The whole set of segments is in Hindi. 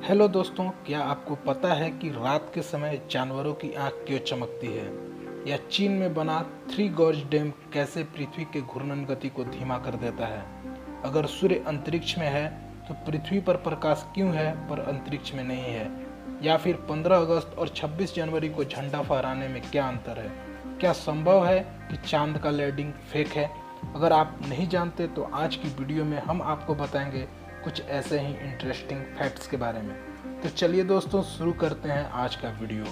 हेलो दोस्तों, क्या आपको पता है कि रात के समय जानवरों की आंख क्यों चमकती है? या चीन में बना थ्री गॉर्ज डैम कैसे पृथ्वी के घूर्णन गति को धीमा कर देता है? अगर सूर्य अंतरिक्ष में है तो पृथ्वी पर प्रकाश क्यों है पर अंतरिक्ष में नहीं है? या फिर 15 अगस्त और 26 जनवरी को झंडा फहराने में क्या अंतर है? क्या संभव है कि चांद का लैंडिंग फेक है? अगर आप नहीं जानते तो आज की वीडियो में हम आपको बताएंगे कुछ ऐसे ही इंटरेस्टिंग फैक्ट्स के बारे में। तो चलिए दोस्तों, शुरू करते हैं आज का वीडियो।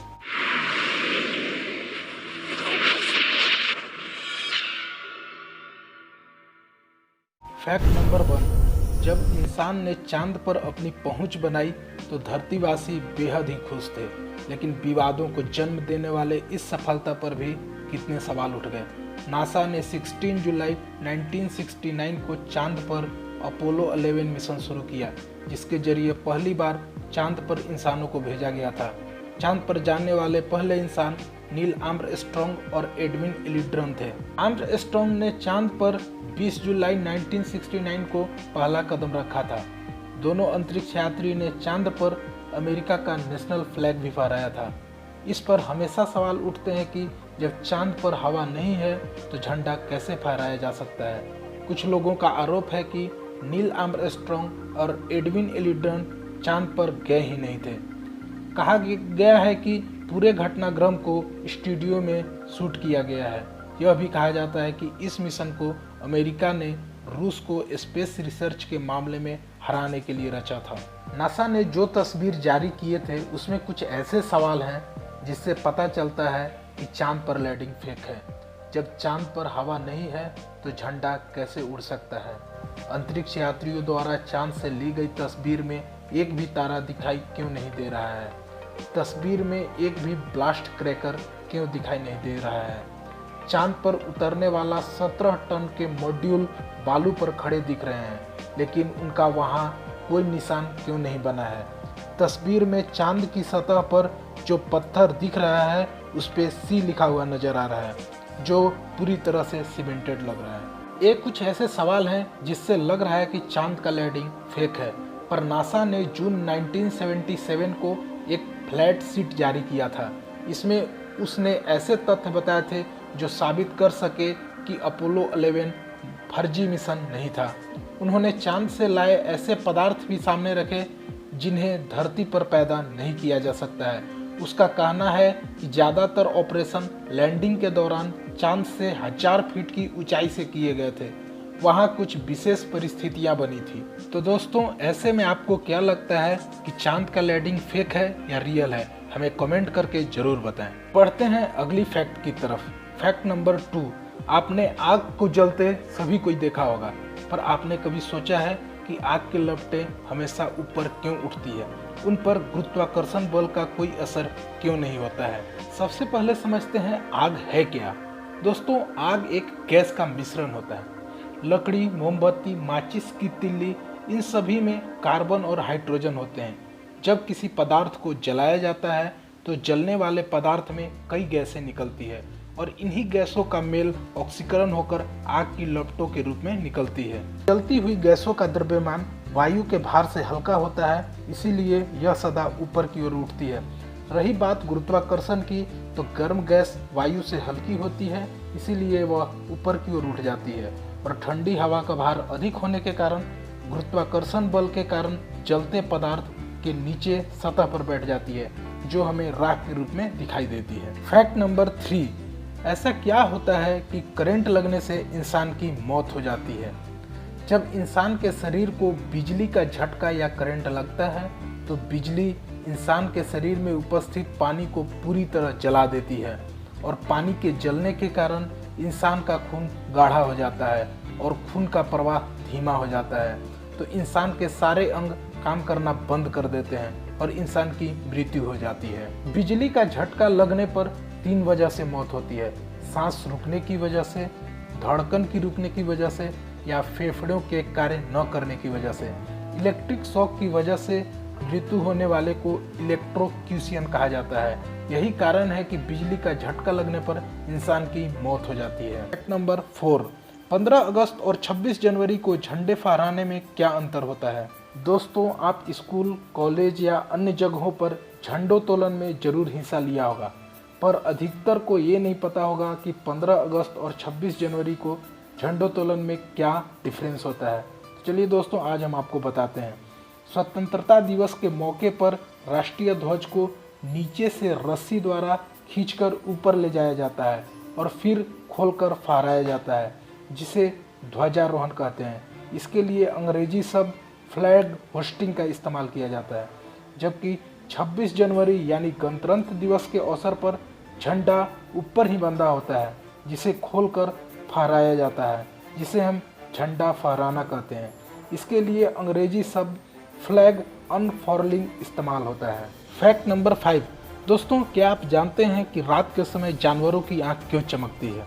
Fact number 1। जब इंसान ने चांद पर अपनी पहुंच बनाई तो धरतीवासी बेहद ही खुश थे, लेकिन विवादों को जन्म देने वाले इस सफलता पर भी कितने सवाल उठ गए। नासा ने 16 जुलाई 1969 को चांद पर अपोलो 11 मिशन शुरू किया, जिसके जरिए पहली बार चांद पर इंसानों को भेजा गया था। चांद पर जाने वाले पहले इंसान नील आर्मस्ट्रॉन्ग और एडविन एल्ड्रिन थे। आर्मस्ट्रॉन्ग ने चांद पर 20 जुलाई 1969 को पहला कदम रखा था। दोनों अंतरिक्ष यात्री ने चांद पर अमेरिका का नेशनल फ्लैग भी फहराया था। इस पर हमेशा सवाल उठते हैं कि जब चांद पर हवा नहीं है तो झंडा कैसे फहराया जा सकता है। कुछ लोगों का आरोप है कि नील आर्मस्ट्रॉन्ग और एडविन एल्ड्रिन चांद पर गए ही नहीं थे। कहा गया है कि पूरे घटनाक्रम को स्टूडियो में शूट किया गया है। यह भी कहा जाता है कि इस मिशन को अमेरिका ने रूस को स्पेस रिसर्च के मामले में हराने के लिए रचा था। नासा ने जो तस्वीर जारी किए थे उसमें कुछ ऐसे सवाल हैं जिससे पता चलता है कि चांद पर लैंडिंग फेक है। जब चांद पर हवा नहीं है तो झंडा कैसे उड़ सकता है? अंतरिक्ष यात्रियों द्वारा चांद से ली गई तस्वीर में एक भी तारा दिखाई क्यों नहीं दे रहा है? तस्वीर में एक भी ब्लास्ट क्रैकर क्यों दिखाई नहीं दे रहा है? चांद पर उतरने वाला 17 टन के मॉड्यूल बालू पर खड़े दिख रहे हैं, लेकिन उनका वहां कोई निशान क्यों नहीं बना है? तस्वीर में चांद की सतह पर जो पत्थर दिख रहा है उस पे सी लिखा हुआ नजर आ रहा है, जो पूरी तरह से सीमेंटेड लग रहा है। ये कुछ ऐसे सवाल हैं जिससे लग रहा है कि चांद का लैंडिंग फेक है, पर नासा ने जून 1977 को एक फ्लैट शीट जारी किया था। इसमें उसने ऐसे तथ्य बताए थे जो साबित कर सके कि अपोलो 11 फर्जी मिशन नहीं था। उन्होंने चांद से लाए ऐसे पदार्थ भी सामने रखे जिन्हें धरती पर पैदा नहीं किया जा सकता है। उसका कहना है कि ज़्यादातर ऑपरेशन लैंडिंग के दौरान चांद से 1000 फीट की ऊंचाई से किए गए थे। वहाँ कुछ विशेष परिस्थितियाँ बनी थी। तो दोस्तों, ऐसे में आपको क्या लगता है कि चांद का लैंडिंग फेक है या रियल है? हमें कमेंट करके जरूर बताएं। बढ़ते हैं अगली फैक्ट की तरफ। Fact number 2। आपने आग को जलते सभी कोई देखा होगा, पर आपने कभी सोचा है कि आग के लपटें हमेशा ऊपर क्यों उठती है? उन पर गुरुत्वाकर्षण बल का कोई असर क्यों नहीं होता है? सबसे पहले समझते हैं आग है क्या। दोस्तों, आग एक गैस का मिश्रण होता है। लकड़ी, मोमबत्ती, माचिस की तिल्ली, इन सभी में कार्बन और हाइड्रोजन होते हैं। जब किसी पदार्थ को जलाया जाता है तो जलने वाले पदार्थ में कई गैसें निकलती है और इन्हीं गैसों का मेल ऑक्सीकरण होकर आग की लपटों के रूप में निकलती है। जलती हुई गैसों का द्रव्यमान वायु के भार से हल्का होता है, इसीलिए यह सदा ऊपर की ओर उठती है। रही बात गुरुत्वाकर्षण की, तो गर्म गैस वायु से हल्की होती है, इसीलिए वह ऊपर की ओर उठ जाती है और ठंडी हवा का भार अधिक होने के कारण गुरुत्वाकर्षण बल के कारण जलते पदार्थ के नीचे सतह पर बैठ जाती है, जो हमें राख के रूप में दिखाई देती है। Fact number 3। ऐसा क्या होता है कि करंट लगने से इंसान की मौत हो जाती है? जब इंसान के शरीर को बिजली का झटका या करंट लगता है तो बिजली इंसान के शरीर में उपस्थित पानी को पूरी तरह जला देती है और पानी के जलने के कारण इंसान का खून गाढ़ा हो जाता है और खून का प्रवाह धीमा हो जाता है। तो इंसान के सारे अंग काम करना बंद कर देते हैं और इंसान की मृत्यु हो जाती है। बिजली का झटका लगने पर 3 वजह से मौत होती है: सांस रुकने की वजह से, धड़कन की रुकने की वजह से, या फेफड़ों के कार्य न करने की वजह से। इलेक्ट्रिक शॉक की वजह से मृत्यु होने वाले को इलेक्ट्रोक्यूशन कहा जाता है। यही कारण है कि बिजली का झटका लगने पर इंसान की मौत हो जाती है। Fact number 4। 15 अगस्त और 26 जनवरी को झंडे फहराने में क्या अंतर होता है? दोस्तों, आप स्कूल, कॉलेज या अन्य जगहों पर झंडोत्तोलन में जरूर हिस्सा लिया होगा, पर अधिकतर को ये नहीं पता होगा कि 15 अगस्त और 26 जनवरी को झंडोत्तोलन में क्या डिफरेंस होता है। तो चलिए दोस्तों, आज हम आपको बताते हैं। स्वतंत्रता दिवस के मौके पर राष्ट्रीय ध्वज को नीचे से रस्सी द्वारा खींचकर ऊपर ले जाया जाता है और फिर खोलकर फहराया जाता है, जिसे ध्वजारोहण कहते हैं। इसके लिए अंग्रेजी शब्द फ्लैग होस्टिंग का इस्तेमाल किया जाता है, जबकि 26 जनवरी यानी गणतंत्र दिवस के अवसर पर झंडा ऊपर ही बंधा होता है, जिसे खोलकर फहराया जाता है, जिसे हम झंडा फहराना कहते हैं। इसके लिए अंग्रेजी शब्द फ्लैग अनफर्लिंग इस्तेमाल होता है। Fact number 5। दोस्तों, क्या आप जानते हैं कि रात के समय जानवरों की आंख क्यों चमकती है?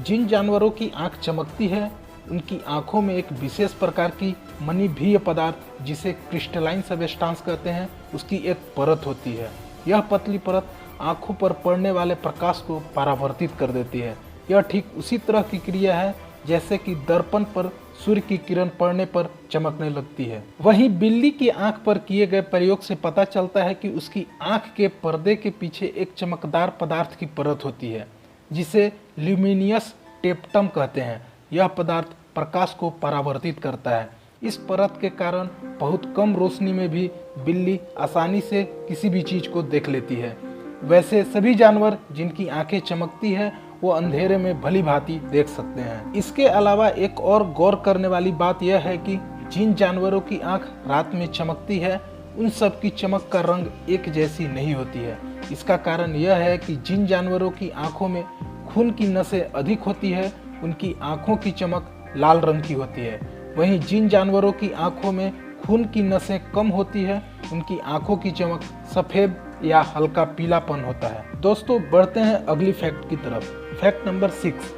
जिन जानवरों की आंख चमकती है, उनकी आंखों में एक विशेष प्रकार की मणिभीय पदार्थ, जिसे क्रिस्टलाइन सबस्टांस कहते हैं, उसकी एक परत होती है। यह पतली परत आंखों पर पड़ने वाले प्रकाश को परावर्तित कर देती है। यह ठीक उसी तरह की क्रिया है जैसे कि दर्पण पर सूर्य की किरण पड़ने पर चमकने लगती है। वहीं बिल्ली की आंख पर किए गए प्रयोग से पता चलता है कि उसकी आंख के पर्दे के पीछे एक चमकदार पदार्थ की परत होती है, जिसे ल्यूमिनियस टेप्टम कहते हैं। यह पदार्थ प्रकाश को परावर्तित करता है। इस परत के कारण बहुत कम रोशनी में भी बिल्ली आसानी से किसी भी चीज को देख लेती है। वैसे सभी जानवर जिनकी आंखें चमकती है, वो अंधेरे में भली भांति देख सकते हैं। इसके अलावा एक और गौर करने वाली बात यह है कि जिन जानवरों की आंख रात में चमकती है, उन सब की चमक का रंग एक जैसी नहीं होती है। इसका कारण यह है कि जिन जानवरों की आंखों में खून की नसें अधिक होती है, उनकी आंखों की चमक लाल रंग की होती है। वहीं जिन जानवरों की आंखों में खून की नसें कम होती है, उनकी आंखों की चमक सफेद या हल्का पीलापन होता है। दोस्तों, बढ़ते हैं अगली फैक्ट की तरफ। Fact number 6।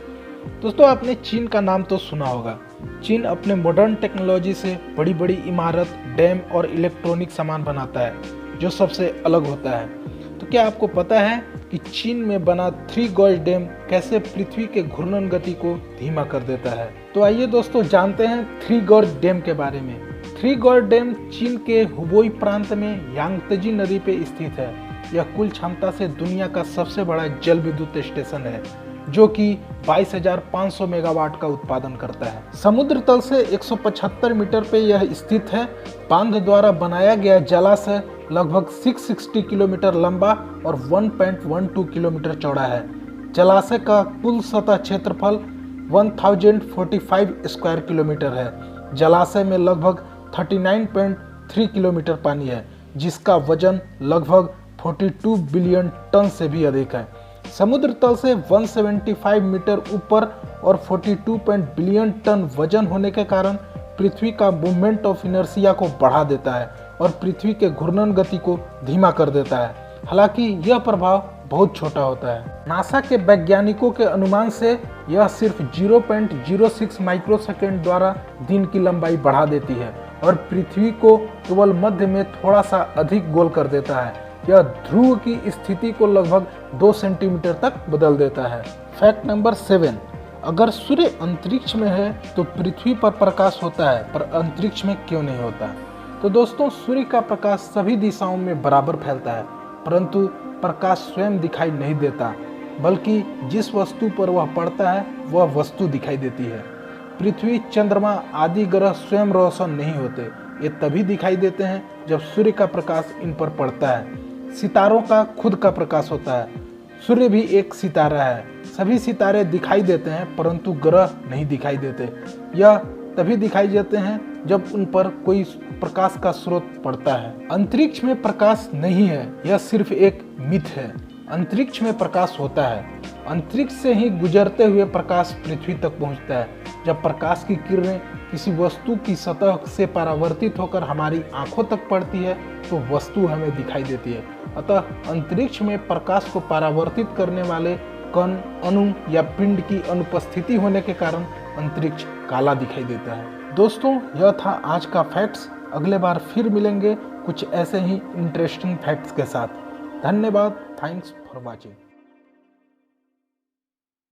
दोस्तों, आपने चीन का नाम तो सुना होगा। चीन अपने मॉडर्न टेक्नोलॉजी से बड़ी बड़ी इमारत, डैम और इलेक्ट्रॉनिक सामान बनाता है, जो सबसे अलग होता है। तो क्या आपको पता है कि चीन में बना थ्री गॉर्ज डैम कैसे पृथ्वी के घूर्णन गति को धीमा कर देता है? तो आइए दोस्तों, जानते हैं थ्री गॉर्ज डैम के बारे में। थ्री गॉर्ज डैम चीन के हुबोई प्रांत में यांगत्जे नदी पे स्थित है। यह कुल क्षमता से दुनिया का सबसे बड़ा जल विद्युत स्टेशन है, जो कि 22,500 मेगावाट का उत्पादन करता है। समुद्र तल से 175 मीटर पे यह स्थित है। बांध द्वारा बनाया गया जलाशय लगभग 660 किलोमीटर लंबा और 1.12 किलोमीटर चौड़ा है। जलाशय का कुल सतह क्षेत्रफल 1045 स्क्वायर किलोमीटर है। जलाशय में लगभग 39.3 किलोमीटर पानी है, जिसका वजन लगभग 42 बिलियन टन से भी अधिक है। समुद्र तल से 175 मीटर ऊपर और 42 बिलियन टन वजन होने के कारण पृथ्वी का मूवमेंट ऑफ इनर्शिया को बढ़ा देता है और पृथ्वी के घूर्णन गति को धीमा कर देता है। हालांकि यह प्रभाव बहुत छोटा होता है। नासा के वैज्ञानिकों के अनुमान से यह सिर्फ 0.06 माइक्रोसेकंड द्वारा दिन की लंबाई बढ़ा देती है और पृथ्वी को केवल मध्य में थोड़ा सा अधिक गोल कर देता है। यह ध्रुव की स्थिति को लगभग 2 सेंटीमीटर तक बदल देता है। Fact number 7। अगर सूर्य अंतरिक्ष में है तो पृथ्वी पर प्रकाश होता है, पर अंतरिक्ष में क्यों नहीं होता? तो दोस्तों, सूर्य का प्रकाश सभी दिशाओं में बराबर फैलता है, परंतु प्रकाश स्वयं दिखाई नहीं देता, बल्कि जिस वस्तु पर वह पड़ता है वह वस्तु दिखाई देती है। पृथ्वी, चंद्रमा आदि ग्रह स्वयं रोशन नहीं होते। ये तभी दिखाई देते हैं जब सूर्य का प्रकाश इन पर पड़ता है। सितारों का खुद का प्रकाश होता है। सूर्य भी एक सितारा है। सभी सितारे दिखाई देते हैं, परंतु ग्रह नहीं दिखाई देते। यह तभी दिखाई देते हैं जब उन पर कोई प्रकाश का स्रोत पड़ता है। अंतरिक्ष में प्रकाश नहीं है, यह सिर्फ एक मिथ है। अंतरिक्ष में प्रकाश होता है। अंतरिक्ष से ही गुजरते हुए प्रकाश पृथ्वी तक पहुंचता है। जब प्रकाश की किरणें किसी वस्तु की सतह से परावर्तित होकर हमारी आंखों तक पड़ती है, तो वस्तु हमें दिखाई देती है। अतः अंतरिक्ष में प्रकाश को परावर्तित करने वाले कण, अणु या पिंड की अनुपस्थिति होने के कारण अंतरिक्ष काला दिखाई देता है। दोस्तों, यह था आज का फैक्ट्स। अगले बार फिर मिलेंगे कुछ ऐसे ही इंटरेस्टिंग फैक्ट्स के साथ। धन्यवाद। Thanks for watching.